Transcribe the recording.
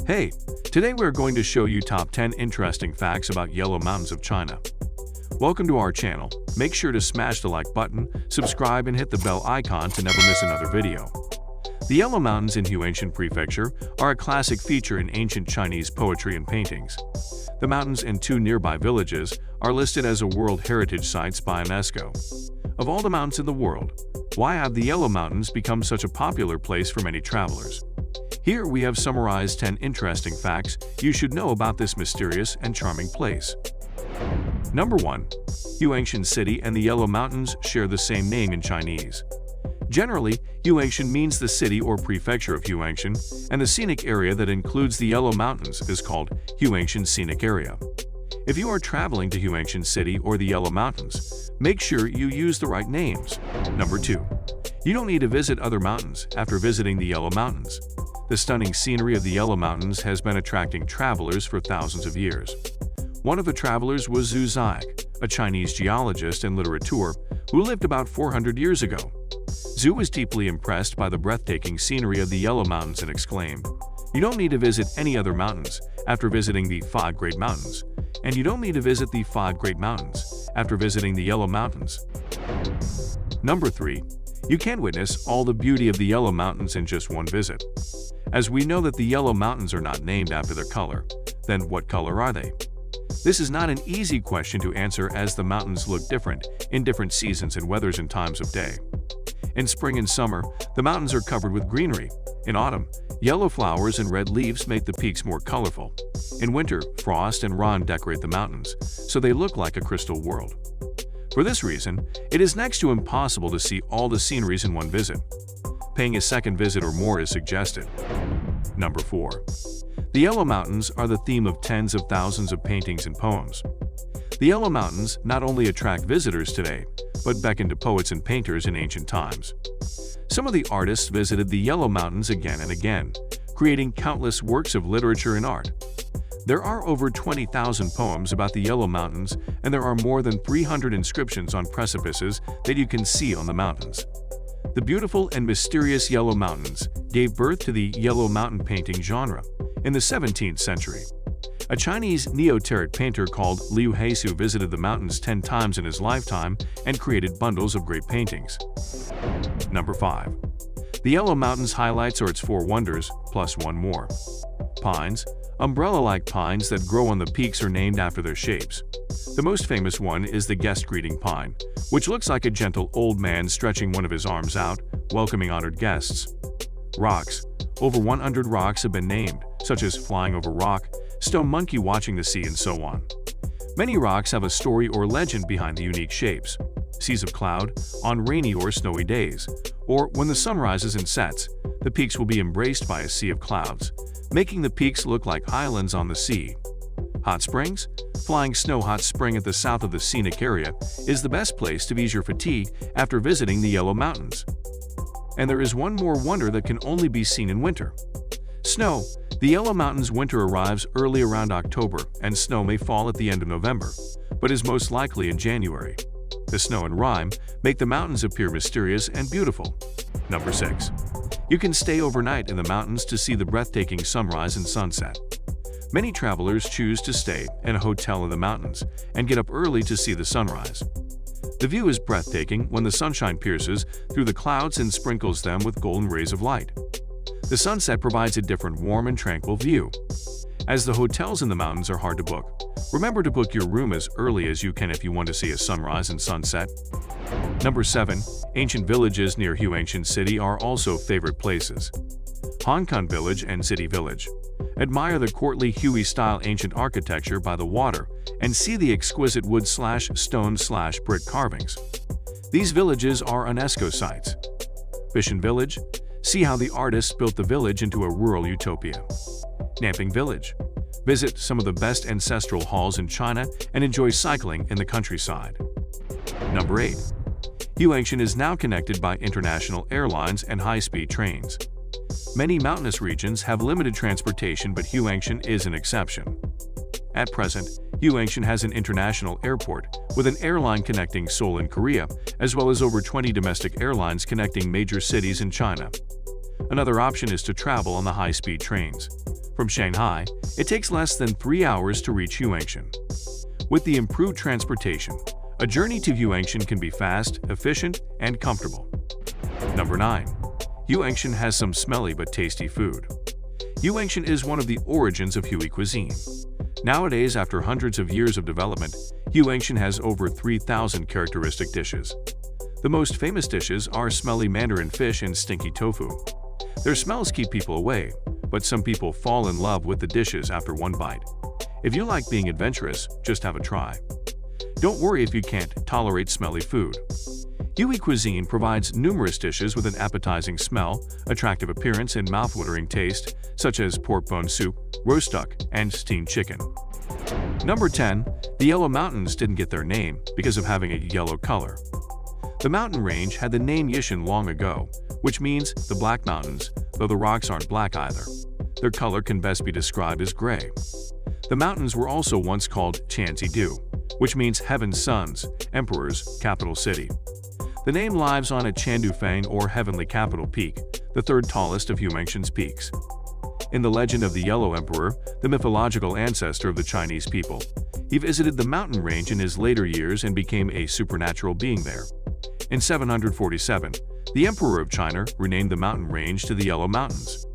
Hey, today we're going to show you top 10 interesting facts about Yellow Mountains of China. Welcome to our channel. Make sure to smash the like button, subscribe, and hit the bell icon to never miss another video. The Yellow Mountains in Huangshan Prefecture are a classic feature in ancient Chinese poetry and paintings. The mountains and two nearby villages are listed as a World Heritage Sites by UNESCO. Of all the mountains in the world, why have the Yellow Mountains become such a popular place for many travelers? Here we have summarized 10 interesting facts you should know about this mysterious and charming place. Number 1. Huangshan City and the Yellow Mountains share the same name in Chinese. Generally, Huangshan means the city or prefecture of Huangshan, and the scenic area that includes the Yellow Mountains is called Huangshan Scenic Area. If you are traveling to Huangshan City or the Yellow Mountains, make sure you use the right names. Number 2. You don't need to visit other mountains after visiting the Yellow Mountains. The stunning scenery of the Yellow Mountains has been attracting travelers for thousands of years. One of the travelers was Zhu Ziyang, a Chinese geologist and literateur who lived about 400 years ago. Zhu was deeply impressed by the breathtaking scenery of the Yellow Mountains and exclaimed, "You don't need to visit any other mountains after visiting the 5 Great Mountains, and you don't need to visit the 5 Great Mountains after visiting the Yellow Mountains." Number 3. You can't witness all the beauty of the Yellow Mountains in just one visit. As we know that the Yellow Mountains are not named after their color, then what color are they? This is not an easy question to answer as the mountains look different in different seasons and weathers and times of day. In spring and summer, the mountains are covered with greenery. In autumn, yellow flowers and red leaves make the peaks more colorful. In winter, frost and rain decorate the mountains, so they look like a crystal world. For this reason, it is next to impossible to see all the sceneries in one visit. Paying a second visit or more is suggested. Number 4. The Yellow Mountains are the theme of tens of thousands of paintings and poems. The Yellow Mountains not only attract visitors today, but beckoned to poets and painters in ancient times. Some of the artists visited the Yellow Mountains again and again, creating countless works of literature and art. There are over 20,000 poems about the Yellow Mountains, and there are more than 300 inscriptions on precipices that you can see on the mountains. The beautiful and mysterious Yellow Mountains gave birth to the Yellow Mountain painting genre in the 17th century. A Chinese neo-terror painter called Liu Heisu visited the mountains 10 times in his lifetime and created bundles of great paintings. Number 5. The Yellow Mountains highlights are its 4 wonders, plus one more. Pines. Umbrella-like pines that grow on the peaks are named after their shapes. The most famous one is the guest greeting pine, which looks like a gentle old man stretching one of his arms out, welcoming honored guests. Rocks. Over 100 rocks have been named, such as Flying Over Rock, Stone Monkey Watching the Sea, and so on. Many rocks have a story or legend behind the unique shapes. Seas of cloud, on rainy or snowy days, or when the sun rises and sets, the peaks will be embraced by a sea of clouds, making the peaks look like islands on the sea. Hot springs? Flying Snow Hot Spring at the south of the scenic area is the best place to ease your fatigue after visiting the Yellow Mountains. And there is one more wonder that can only be seen in winter. Snow. The Yellow Mountains winter arrives early around October, and snow may fall at the end of November, but is most likely in January. The snow and rime make the mountains appear mysterious and beautiful. Number 6. You can stay overnight in the mountains to see the breathtaking sunrise and sunset. Many travelers choose to stay in a hotel in the mountains and get up early to see the sunrise. The view is breathtaking when the sunshine pierces through the clouds and sprinkles them with golden rays of light. The sunset provides a different warm and tranquil view. As the hotels in the mountains are hard to book, remember to book your room as early as you can if you want to see a sunrise and sunset. Number 7. Ancient villages near Huangshan City are also favorite places. Huangshan Village and City Village. Admire the courtly Hui-style ancient architecture by the water and see the exquisite wood/stone/brick carvings. These villages are UNESCO sites. Yishan Village. See how the artists built the village into a rural utopia. Namping Village. Visit some of the best ancestral halls in China and enjoy cycling in the countryside. Number 8. Huangshan is now connected by international airlines and high-speed trains. Many mountainous regions have limited transportation, but Huangshan is an exception. At present, Huangshan has an international airport with an airline connecting Seoul in Korea, as well as over 20 domestic airlines connecting major cities in China. Another option is to travel on the high-speed trains. From Shanghai, it takes less than 3 hours to reach Huangshan. With the improved transportation, a journey to Huangshan can be fast, efficient, and comfortable. Number 9. Huangshan has some smelly but tasty food. Huangshan is one of the origins of Hui cuisine. Nowadays, after hundreds of years of development, Huangshan has over 3,000 characteristic dishes. The most famous dishes are smelly mandarin fish and stinky tofu. Their smells keep people away, but some people fall in love with the dishes after one bite. If you like being adventurous, just have a try. Don't worry if you can't tolerate smelly food. Hui cuisine provides numerous dishes with an appetizing smell, attractive appearance, and mouthwatering taste, such as pork bone soup, roast duck, and steamed chicken. Number 10. The Yellow Mountains didn't get their name because of having a yellow color. The mountain range had the name Yishan long ago, which means the Black Mountains, though the rocks aren't black either. Their color can best be described as gray. The mountains were also once called Chanzi-do, which means Heaven's Sons, Emperor's capital city. The name lies on a Chandufang or Heavenly Capital Peak, the third tallest of Huangshan's peaks. In the legend of the Yellow Emperor, the mythological ancestor of the Chinese people, he visited the mountain range in his later years and became a supernatural being there. In 747, the Emperor of China renamed the mountain range to the Yellow Mountains.